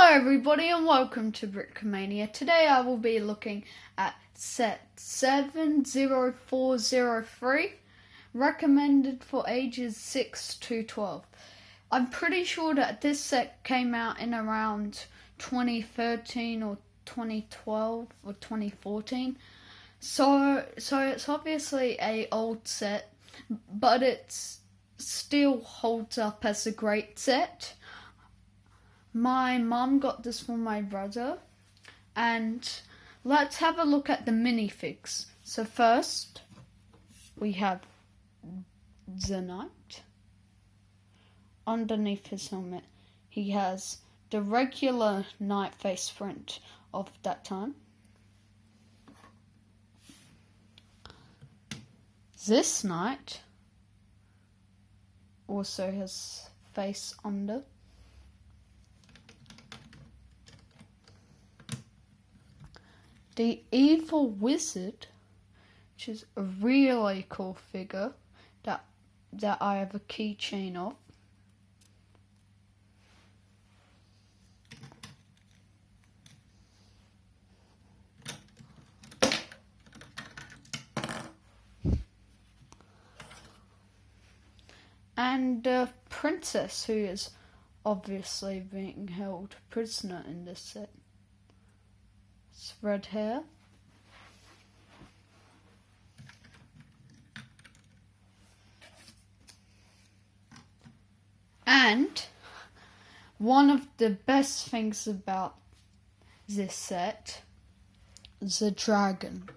Hello everybody and welcome to Brickmania. Today I will be looking at set 70403, recommended for ages 6 to 12. I'm pretty sure that this set came out in around 2013 or 2012 or 2014. So it's obviously a old set, but it still holds up as a great set. My mum got this for my brother, and let's have a look at the minifigs. So first, we have the knight. Underneath his helmet, he has the regular knight face print of that time. This knight also has face under. The Evil Wizard, which is a really cool figure that I have a keychain of. And the princess, who is obviously being held prisoner in this set. It's red hair. And one of the best things about this set is the dragon.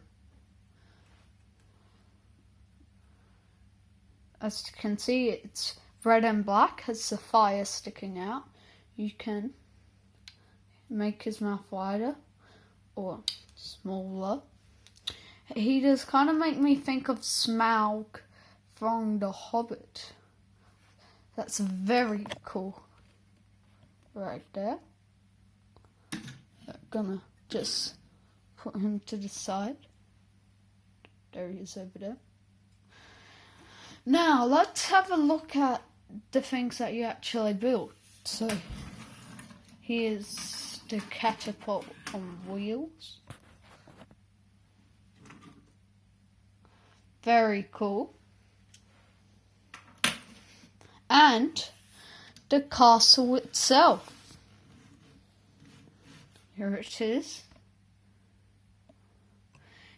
As you can see, it's red and black, has the fire sticking out. You can make his mouth wider or smaller. He does kind of make me think of Smaug from The Hobbit. That's very cool. Right there. I'm gonna just put him to the side. There he is over there. Now let's have a look at the things that you actually built. So here's the catapult on wheels. Very cool. And the castle itself. Here it is.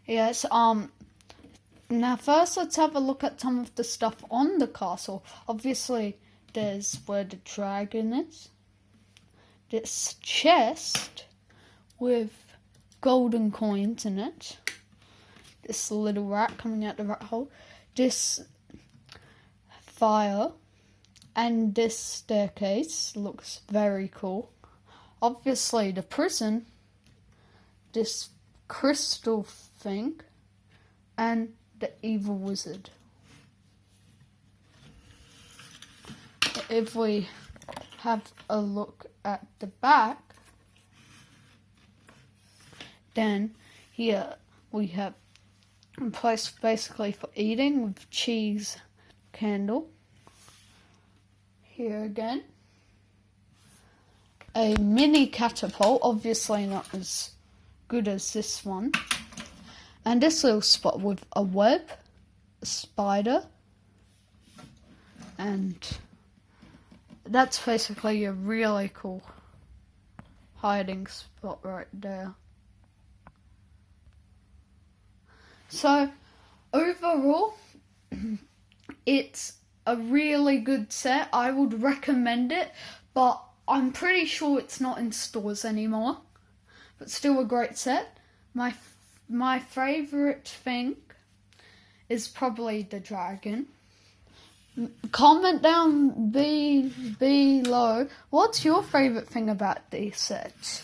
Yes, now first let's have a look at some of the stuff on the castle. Obviously there's where the dragon is. This chest with golden coins in it. This little rat coming out the rat hole. This fire. And this staircase looks very cool. Obviously the prison. This crystal thing. And the evil wizard. If we have a look at the back, then here we have a place basically for eating with cheese candle. Here again, a mini catapult, obviously not as good as this one, and this little spot with a web, a spider, and that's basically a really cool hiding spot right there. So, overall, it's a really good set. I would recommend it, but I'm pretty sure it's not in stores anymore. But still a great set. My favourite thing is probably the dragon. Comment down below what's your favourite thing about these sets.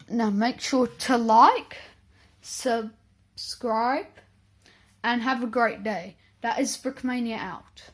Now make sure to like, subscribe, and have a great day. That is Brickmania out.